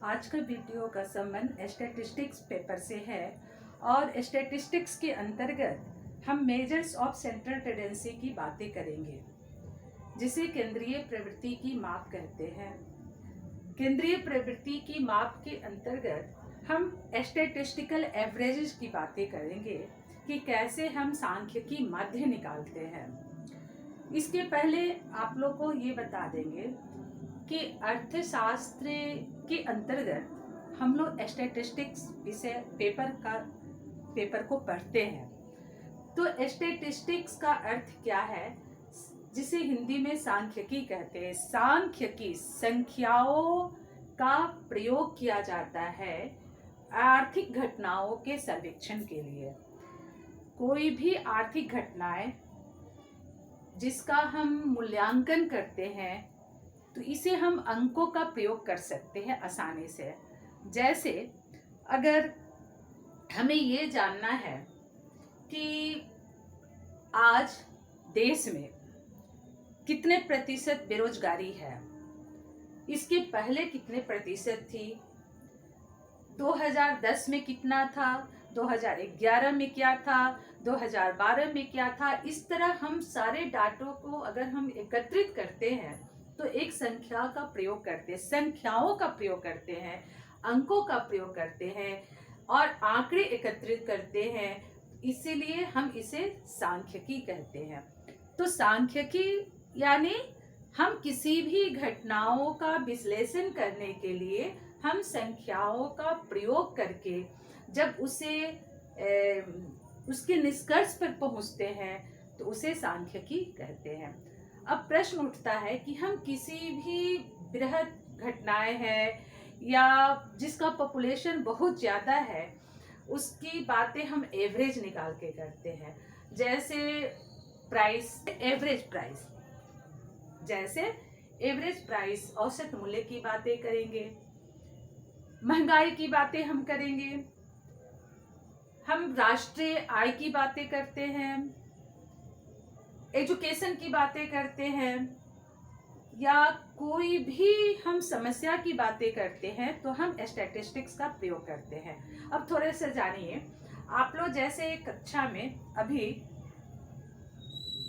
आज का वीडियो का संबंध स्टैटिस्टिक्स पेपर से है और स्टैटिस्टिक्स के अंतर्गत हम मेजर्स ऑफ सेंट्रल टेंडेंसी की बातें करेंगे, जिसे केंद्रीय प्रवृत्ति की माप कहते हैं। केंद्रीय प्रवृत्ति की माप के अंतर्गत हम स्टैटिस्टिकल एवरेजेस की बातें करेंगे कि कैसे हम सांख्यिकी माध्य निकालते हैं। इसके पहले आप लोग को ये बता देंगे कि अर्थशास्त्र के अंतर्गत हम लोग स्टैटिस्टिक्स विषय पेपर को पढ़ते हैं। तो स्टैटिस्टिक्स का अर्थ क्या है, जिसे हिंदी में सांख्यिकी कहते हैं। सांख्यिकी संख्याओं का प्रयोग किया जाता है आर्थिक घटनाओं के सर्वेक्षण के लिए। कोई भी आर्थिक घटनाएं जिसका हम मूल्यांकन करते हैं तो इसे हम अंकों का प्रयोग कर सकते हैं आसानी से। जैसे अगर हमें ये जानना है कि आज देश में कितने प्रतिशत बेरोजगारी है, इसके पहले कितने प्रतिशत थी, 2010 में कितना था, 2011 में क्या था, 2012 में क्या था। इस तरह हम सारे डाटों को अगर हम एकत्रित करते हैं तो एक संख्या का प्रयोग करते हैं, संख्याओं का प्रयोग करते हैं, अंकों का प्रयोग करते हैं और आंकड़े एकत्रित करते हैं। इसीलिए हम इसे सांख्यिकी कहते हैं। तो सांख्यिकी यानी हम किसी भी घटनाओं का विश्लेषण करने के लिए हम संख्याओं का प्रयोग करके जब उसके निष्कर्ष पर पहुंचते हैं तो उसे सांख्यिकी कहते हैं। अब प्रश्न उठता है कि हम किसी भी बृहद घटनाएं हैं या जिसका पॉपुलेशन बहुत ज़्यादा है उसकी बातें हम एवरेज निकाल के करते हैं। जैसे एवरेज प्राइस औसत मूल्य की बातें करेंगे, महंगाई की बातें हम करेंगे, हम राष्ट्रीय आय की बातें करते हैं, एजुकेशन की बातें करते हैं या कोई भी हम समस्या की बातें करते हैं तो हम स्टैटिस्टिक्स का प्रयोग करते हैं। अब थोड़े से जानिए, आप लोग जैसे कक्षा में अभी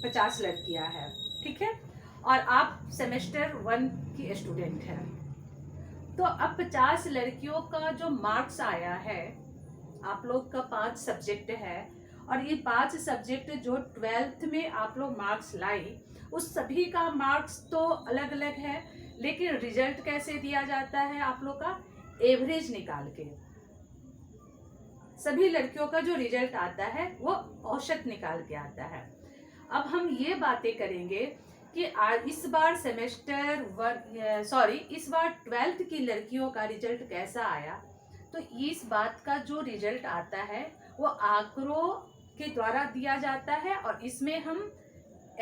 50 लड़कियां हैं, ठीक है, और आप सेमेस्टर 1 की स्टूडेंट हैं। तो अब 50 लड़कियों का जो मार्क्स आया है, आप लोग का 5 सब्जेक्ट है और ये 5 सब्जेक्ट जो 12th में आप लोग मार्क्स लाई, उस सभी का मार्क्स तो अलग अलग है, लेकिन रिजल्ट कैसे दिया जाता है आप लोग का एवरेज निकाल के। सभी लड़कियों का जो रिजल्ट आता है वो औसत निकाल के आता है। अब हम ये बातें करेंगे कि इस बार इस बार 12th की लड़कियों का रिजल्ट कैसा आया। तो इस बात का जो रिजल्ट आता है वो आंकड़ों के द्वारा दिया जाता है और इसमें हम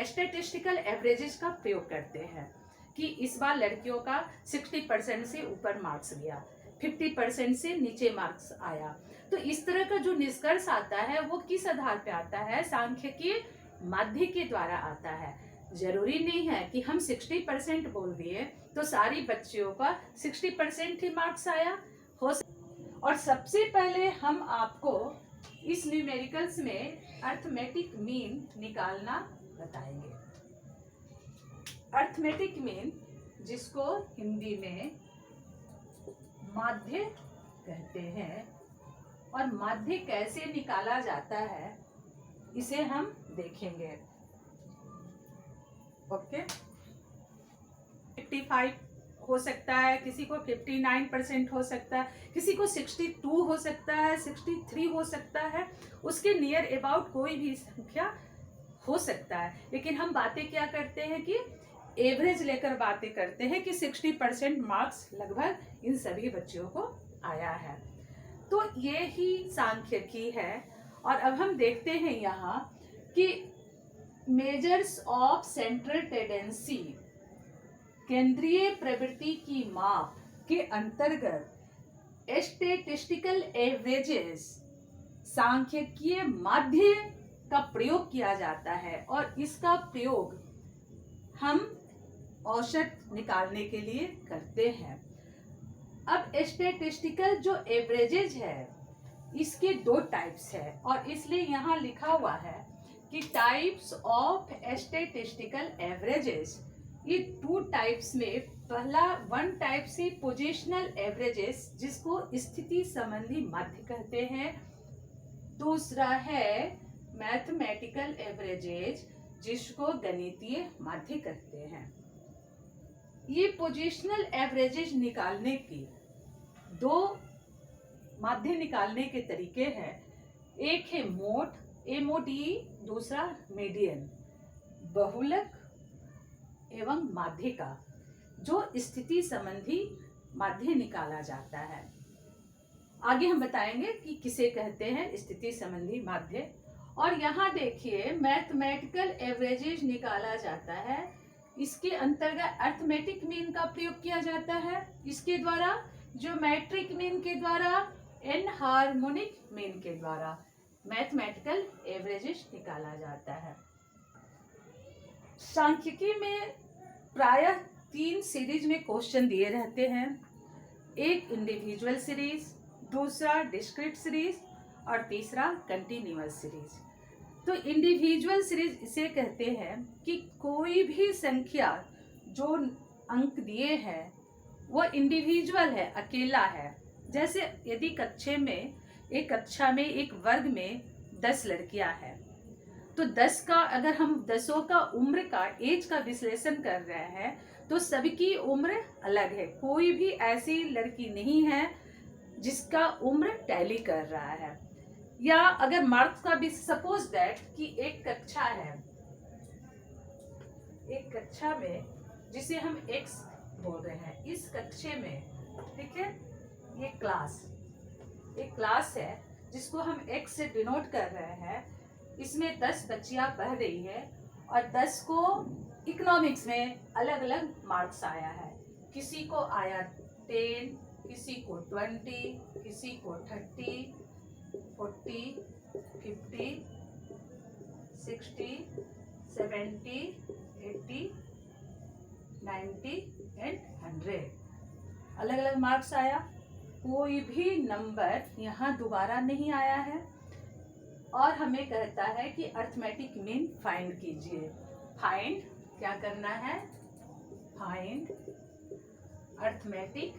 स्टैटिस्टिकल एवरेजेस का प्रयोग करते हैं कि इस बार लड़कियों का 60% से ऊपर मार्क्स लिया, 50% से नीचे मार्क्स आया। तो इस तरह का जो निष्कर्ष आता है वो किस आधार पे आता है, सांख्यिकी माध्य के द्वारा आता है। जरूरी नहीं है कि हम 60% बोल दिए तो सारी बच्चियों का 60% ही मार्क्स आया हो। और सबसे पहले हम आपको इस न्यूमेरिकल्स में अर्थमेटिक मीन निकालना बताएंगे। अर्थमेटिक मीन, जिसको हिंदी में माध्य कहते हैं, और माध्य कैसे निकाला जाता है इसे हम देखेंगे। ओके, 55 हो सकता है, किसी को 59% हो सकता है, किसी को 62 हो सकता है, 63 हो सकता है, उसके नियर अबाउट कोई भी संख्या हो सकता है। लेकिन हम बातें क्या करते हैं कि एवरेज लेकर बातें करते हैं कि 60% मार्क्स लगभग इन सभी बच्चों को आया है। तो ये ही सांख्यिकी है। और अब हम देखते हैं यहाँ कि मेजर्स ऑफ सेंट्रल टेंडेंसी, केंद्रीय प्रवृत्ति की माप के अंतर्गत स्टैटिस्टिकल एवरेजेस, सांख्यिकीय माध्य का प्रयोग किया जाता है और इसका प्रयोग हम औसत निकालने के लिए करते हैं। अब स्टैटिस्टिकल जो एवरेजेज है इसके दो टाइप्स है, और इसलिए यहाँ लिखा हुआ है कि टाइप्स ऑफ स्टैटिस्टिकल एवरेजेस। ये टू टाइप्स में पहला वन टाइप से पोजिशनल एवरेजेस जिसको स्थिति संबंधी माध्य कहते हैं, दूसरा है मैथमेटिकल एवरेजेज जिसको गणितीय माध्य कहते हैं। ये पोजिशनल एवरेजेज निकालने की दो माध्य निकालने के तरीके हैं, एक है मोड MODE, दूसरा मीडियन बहुलक एवं माध्य का जो स्थिति संबंधी माध्य निकाला जाता है। आगे हम बताएंगे कि किसे कहते हैं स्थिति संबंधी माध्य। और यहाँ देखिए मैथमेटिकल एवरेजेज निकाला जाता है, इसके अंतर्गत अर्थमेटिक मीन का प्रयोग किया जाता है, इसके द्वारा ज्योमेट्रिक मीन के द्वारा, एनहार्मोनिक मीन के द्वारा मैथमेटिकल एवरेजेज निकाला जाता है। सांख्यिकी में प्रायः 3 सीरीज में क्वेश्चन दिए रहते हैं, एक इंडिविजुअल सीरीज, दूसरा डिस्क्रीट सीरीज और तीसरा कंटिन्यूअस सीरीज। तो इंडिविजुअल सीरीज इसे कहते हैं कि कोई भी संख्या जो अंक दिए हैं वो इंडिविजुअल है, अकेला है। जैसे यदि कक्षा में एक वर्ग में 10 लड़कियां हैं, तो 10 का अगर हम 10 का उम्र का एज का विश्लेषण कर रहे हैं तो सबकी उम्र अलग है, कोई भी ऐसी लड़की नहीं है जिसका उम्र टैली कर रहा है। या अगर मार्क्स का भी सपोज दैट कि एक कक्षा में जिसे हम x बोल रहे हैं, इस कक्षे में, ठीक है, ये एक क्लास है जिसको हम x से डिनोट कर रहे हैं। इसमें 10 बच्चियां पढ़ रही है और 10 को इकोनॉमिक्स में अलग अलग मार्क्स आया है। किसी को आया 10, किसी को 20, किसी को 30, 40, 50, 60, 70, 80, 90 एंड 100 अलग अलग मार्क्स आया। कोई भी नंबर यहाँ दोबारा नहीं आया है और हमें कहता है कि अर्थमेटिक मीन फाइंड कीजिए। फाइंड क्या करना है? फाइंड अर्थमेटिक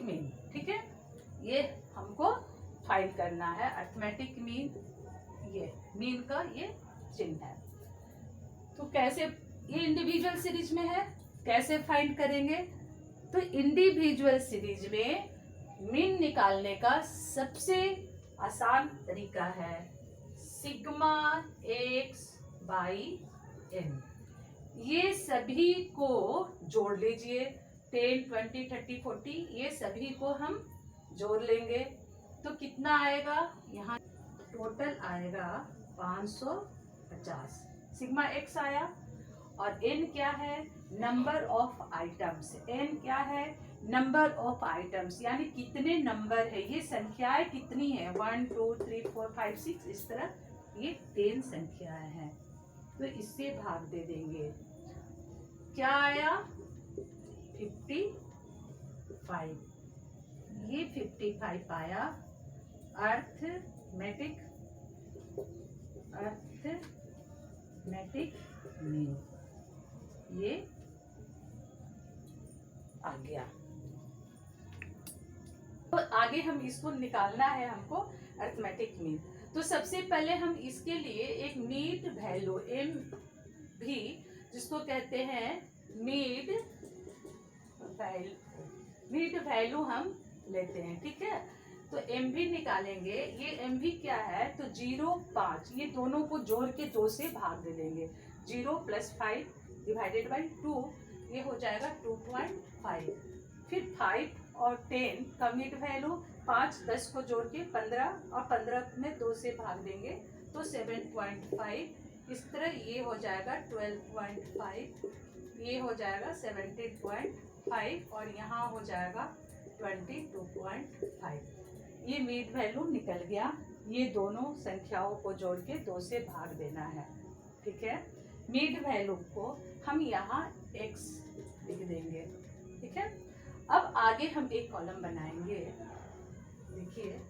मीन, ठीक है, ये हमको फाइंड करना है अर्थमेटिक मीन। ये मीन का ये चिन्ह है। तो कैसे, ये इंडिविजुअल सीरीज में है, कैसे फाइंड करेंगे? तो इंडिविजुअल सीरीज में मीन निकालने का सबसे आसान तरीका है सिग्मा x बाई n। ये सभी को जोड़ लीजिए, 10, 20, 30, 40, ये सभी को हम जोड़ लेंगे तो कितना आएगा? यहाँ टोटल आएगा 550। सिग्मा x आया और n क्या है? Number of items. n क्या है? नंबर ऑफ आइटम्स, यानी कितने नंबर है, ये संख्याएं कितनी है, 1, 2, 3, 4, 5, 6, इस तरह ये 10 संख्याएं हैं। तो इससे भाग दे देंगे, क्या आया? 55। ये 55 आया अर्थमेटिक मीन, ये आ गया। तो आगे हम इसको निकालना है हमको अर्थमेटिक मीन। तो सबसे पहले हम इसके लिए एक मीड वैल्यू MV, जिसको कहते हैं मीड वैल्यू हम लेते हैं, ठीक है। तो MV निकालेंगे। ये MV क्या है? तो 0, 5, ये दोनों को जोड़ के 2 से भाग दे देंगे। 0 + 5 डिवाइडेड बाई 2, ये हो जाएगा 2.5। फिर 5 और 10 का मिड वैल्यू, 5, 10 को जोड़ के 15 और 15 में 2 से भाग देंगे तो 7.5। इस तरह ये हो जाएगा 12.5, ये हो जाएगा 17.5 और यहाँ हो जाएगा 22.5। ये मिड वैल्यू निकल गया। ये दोनों संख्याओं को जोड़ के 2 से भाग देना है, ठीक है। मिड वैल्यू को हम यहाँ x लिख देंगे, ठीक है। अब आगे हम एक कॉलम बनाएंगे, देखिए,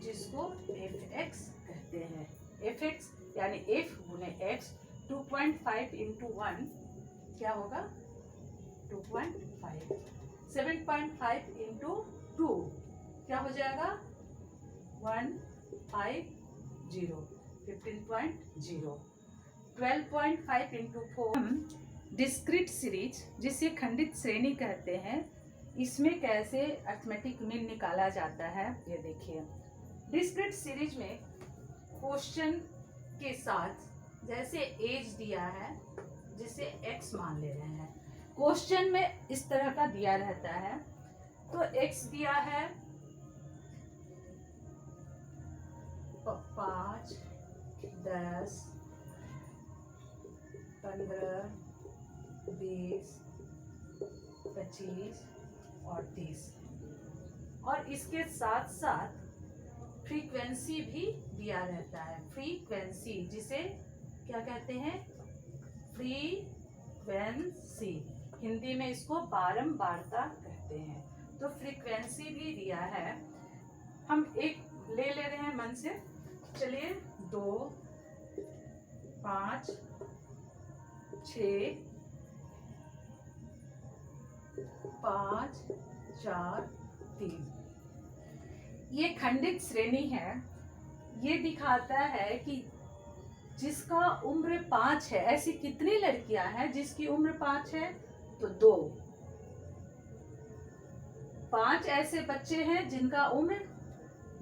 जिसको एफ एक्स कहते हैं। एफ एक्स यानी एफ गुने एक्स, 2.5 इंटू 1 क्या होगा 2.5, 7.5 इंटू 2 क्या हो जाएगा 150, 15.0, 12.5 इंटू 4। हम डिस्क्रीट सीरीज जिसे खंडित श्रेणी कहते हैं, इसमें कैसे अरिथमेटिक मीन निकाला जाता है ये देखिए। डिस्क्रीट सीरीज में क्वेश्चन के साथ जैसे एज दिया है जिसे x मान ले रहे हैं, क्वेश्चन में इस तरह का दिया रहता है, तो x दिया है 5, 10, 15, 20, 25 और 30, और इसके साथ साथ फ्रीक्वेंसी भी दिया रहता है। फ्रीक्वेंसी जिसे क्या कहते हैं फ्रीक्वेंसी, हिंदी में इसको बारंबारता कहते हैं। तो फ्रीक्वेंसी भी दिया है, हम एक ले रहे हैं मन से, चलिए 2, 5, 6, 5, 4, 3। ये खंडित श्रेणी है। ये दिखाता है कि जिसका उम्र 5 है, ऐसी कितनी लड़कियां हैं जिसकी उम्र 5 है, तो 2। 5 ऐसे बच्चे हैं जिनका उम्र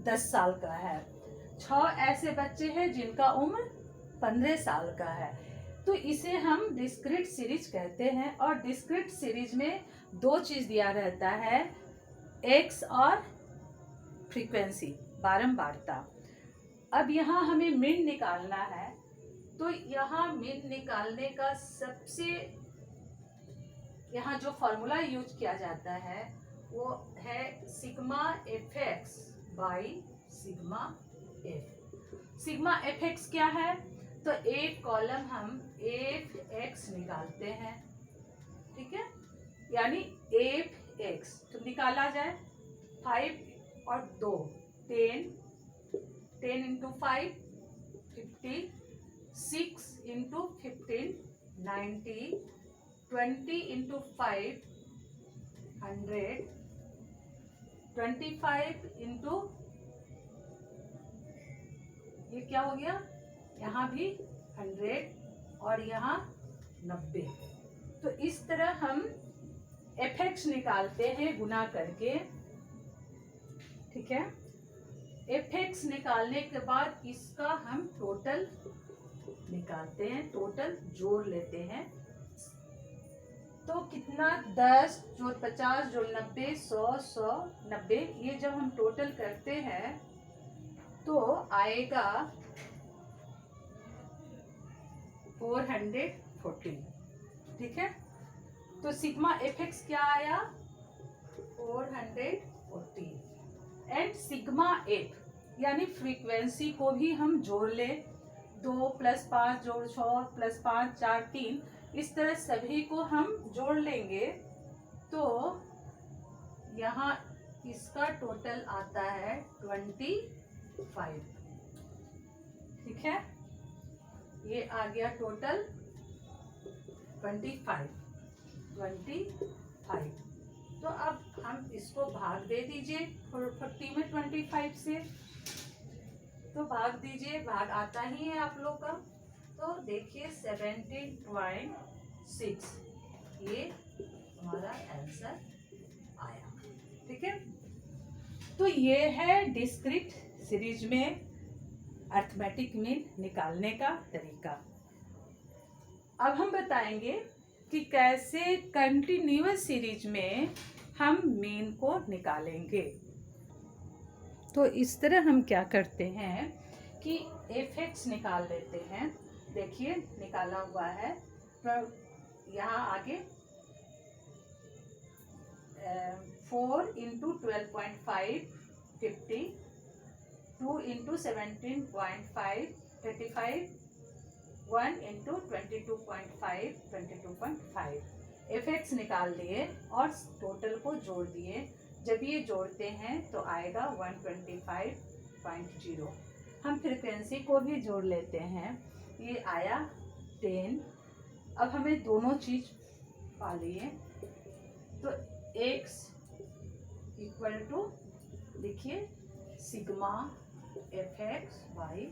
10 साल का है, 6 ऐसे बच्चे हैं जिनका उम्र 15 साल का है। तो इसे हम डिस्क्रीट सीरीज कहते हैं। और डिस्क्रीट सीरीज में 2 चीज दिया रहता है, एक्स और फ्रीक्वेंसी, बारंबारता। अब यहाँ हमें मीन निकालना है, तो यहाँ मीन निकालने का सबसे यहाँ जो फॉर्मूला यूज किया जाता है वो है sigma F x by sigma F. Sigma F x क्या है, तो एक कॉलम हम एफ एक्स निकालते हैं, ठीक है, यानी एफ एक्स तो निकाला जाए 5 और 2 10, 10 इंटू 5 50, 6 इंटू 15 90, 20 इंटू 5 100, 25 इंटू ये क्या हो गया, यहाँ भी 100 और यहाँ 90। तो इस तरह हम एफ एक्स निकालते हैं गुना करके, ठीक है। एफ एक्स निकालने के बाद इसका हम टोटल निकालते हैं, टोटल जोड़ लेते हैं। तो कितना 10 जोड़ 50 जोड़ 90 100 100 90, ये जब हम टोटल करते हैं तो आएगा 440, ठीक है। तो सिग्मा एफ एक्स क्या आया 440। एंड सिग्मा एफ यानी फ्रीक्वेंसी को भी हम जोड़ ले, 2 + 5 जोड़ 6 + 5 4 3, इस तरह सभी को हम जोड़ लेंगे तो यहाँ इसका टोटल आता है 25, ठीक है। ये आ गया टोटल 25। तो अब हम इसको भाग दे दीजिए 40 में 25 से, तो भाग दीजिए, भाग आता ही है आप लोग का। तो देखिए 17.6 ये हमारा आंसर आया, ठीक है। तो ये है डिस्क्रीट सीरीज में अरिथमेटिक मीन निकालने का तरीका। अब हम बताएंगे कि कैसे कंटिन्यूअस सीरीज में हम मीन को निकालेंगे। तो इस तरह हम क्या करते हैं कि एफ एक्स निकाल लेते हैं, देखिए निकाला हुआ है। तो यहाँ आगे 4 into 12.5 50, 2 into 17.5 35, 1 into 22.5 22.5। F x निकाल लिए और टोटल को जोड़ दिए। जब ये जोड़ते हैं तो आएगा 125.0। हम फ्रिक्वेंसी को भी जोड़ लेते हैं, ये आया 10। अब हमें दोनों चीज पा लिए, तो x इक्वल टू लिखिए sigma F x by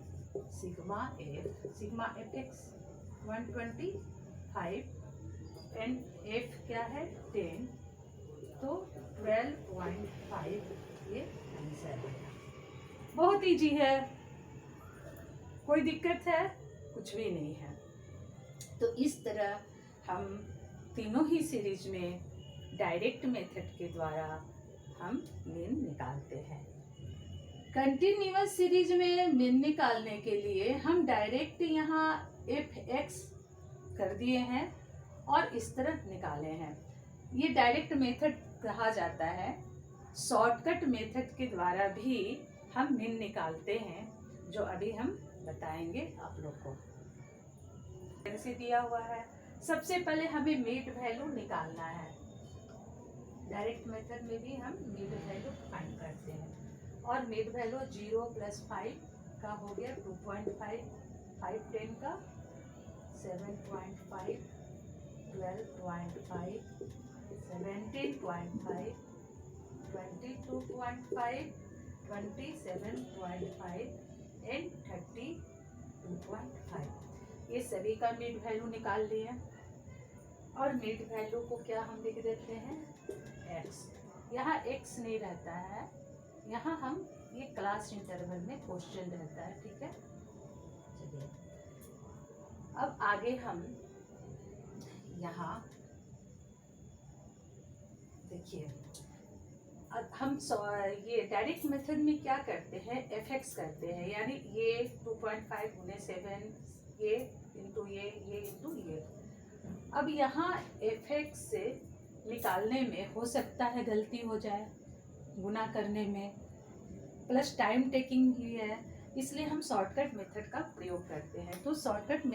sigma F x 125 and F क्या है 10, तो 12.5 ये आंसर है। बहुत इजी है, कोई दिक्कत है कुछ भी नहीं है। तो इस तरह हम तीनों ही सीरीज में डायरेक्ट मेथड के द्वारा हम मीन निकालते हैं। कंटिन्यूअस सीरीज में मीन निकालने के लिए हम डायरेक्ट यहाँ एफ एक्स कर दिए हैं और इस तरह निकाले हैं। ये डायरेक्ट मेथड कहा जाता है। शॉर्टकट मेथड के द्वारा भी हम मीन निकालते हैं, जो अभी हम बताएंगे आप लोग को। ऐसे दिया हुआ है, सबसे पहले हमें मीड वैल्यू निकालना है। डायरेक्ट मेथड में भी हम मीड वैल्यू फाइंड करते हैं और मीड वैल्यू 0 + 5 का हो गया 2.5, 5 10 का 7.5, 12.5, 17.5, 22.5, 27.5 एंड 32.5। ये सभी का मिड वैल्यू निकाल लिए और मिड वैल्यू को क्या हम लिख देते हैं x। यहाँ x नहीं रहता है, यहाँ हम ये क्लास इंटरवल में क्वेश्चन रहता है, ठीक है। चलिए अब आगे हम यहाँ देखिए, हम ये डायरेक्ट मेथड में क्या करते हैं, एफ एक्स करते हैं, यानी ये 2.5 गुने 7, ये इंटू ये इंटू ये। अब यहाँ एफ एक्स से निकालने में हो सकता है गलती हो जाए, गुना करने में, प्लस टाइम टेकिंग भी है, इसलिए हम शॉर्टकट मेथड का प्रयोग करते हैं। तो शॉर्टकट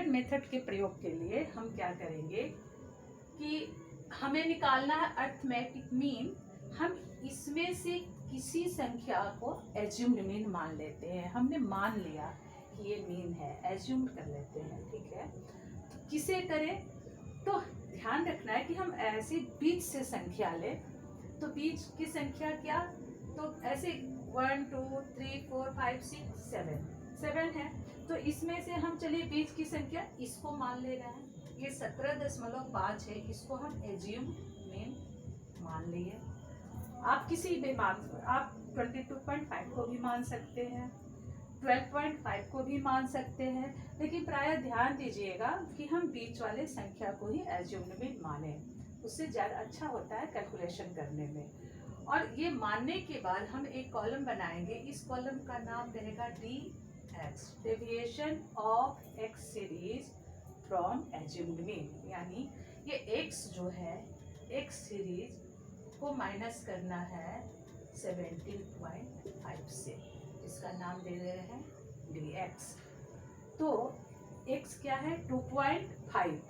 मेथड के प्रयोग के लिए हम क्या करेंगे कि हमें निकालना है अरिथमेटिक मीन। हम इसमें से किसी संख्या को एज्यूम्ड मीन मान लेते हैं। हमने मान लिया कि ये मीन है, एज्यूम कर लेते हैं, ठीक है। तो किसे करें, तो ध्यान रखना है कि हम ऐसे बीच से संख्या लें। तो बीच की संख्या क्या, तो ऐसे 1 2 3 4 5 6 7 है, तो इसमें से हम चलिए बीच की संख्या इसको मान ले रहे हैं। ये 17.5 है, इसको हम एज्यूम मीन मान लिए। आप किसी भी आप 22.5 को भी मान सकते हैं, 12.5 को भी मान सकते हैं, लेकिन प्राय ध्यान दीजिएगा कि हम बीच वाले संख्या को ही एज्यूम मीन माने, उससे ज़्यादा अच्छा होता है कैलकुलेशन करने में। और ये मानने के बाद हम एक कॉलम बनाएंगे, इस कॉलम का नाम रहेगा DX, deviation of x series from assumed mean. यानी ये x जो है, x सीरीज को माइनस करना है 17.5 से, इसका नाम दे रहे हैं DX। तो x क्या है 2.5,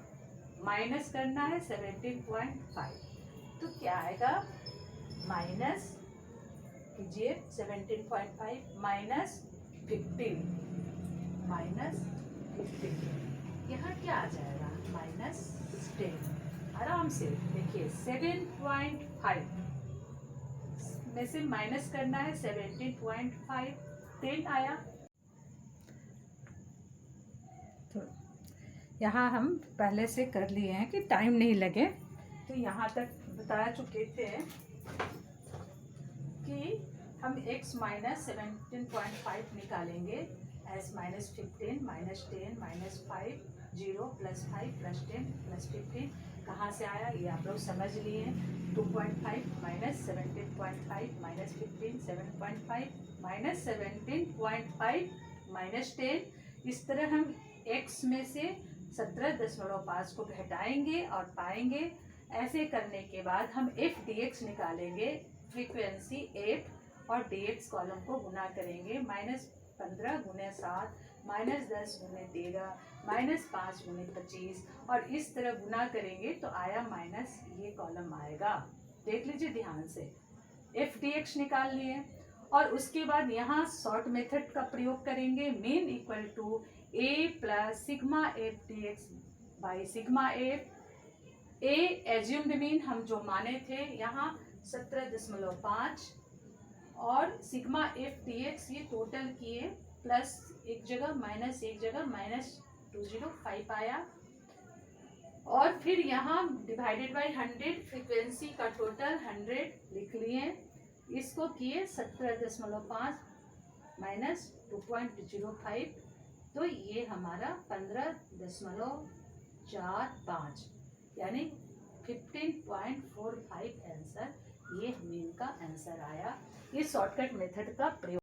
माइनस करना है 17.5, तो क्या आएगा माइनस कीजिए 17.5 माइनस 15, यहाँ क्या आ जाएगा -10। आराम से देखिए 7.5 में से माइनस करना है 17.5, 10 आया। तो यहाँ हम पहले से कर लिए हैं कि टाइम नहीं लगे, तो यहाँ तक बता चुके थे कि हम x माइनस 17.5 निकालेंगे, s माइनस 15 माइनस 10 माइनस 5 0 + 5 + 10 + 15 कहाँ से आया ये आप लोग समझ लिए। 2.5 माइनस 17.5 माइनस 15 7.5 माइनस 17.5 माइनस 10। इस तरह हम x में से 17.5 को घटाएंगे और पाएंगे। ऐसे करने के बाद हम f dx निकालेंगे, फ्रीक्वेंसी f और dx कॉलम को गुना करेंगे, 15 गुने 7 माइनस 10 गुने 13 माइनस 5 गुने 25 और इस तरह गुना करेंगे तो आया माइनस, ये कॉलम आएगा। देख लीजिए ध्यान से, एफ डी एक्स निकाल लिए और उसके बाद यहाँ शॉर्ट मेथड का प्रयोग करेंगे। Mean equal to A plus sigma F D X by sigma F. A assumed mean हम जो माने थे यहाँ 17.5 और सिग्मा एफ डी एक्स ये टोटल किए, प्लस एक जगह माइनस एक जगह माइनस 205 आया। और फिर यहाँ डिवाइडेड बाई 100, फ्रीक्वेंसी का टोटल 100 लिख लिए, इसको किए 17.5 माइनस 2.05, तो ये हमारा 15.45 यानी 15.45 आंसर, ये मीन का आंसर आया। ये शॉर्टकट मेथड का प्रयोग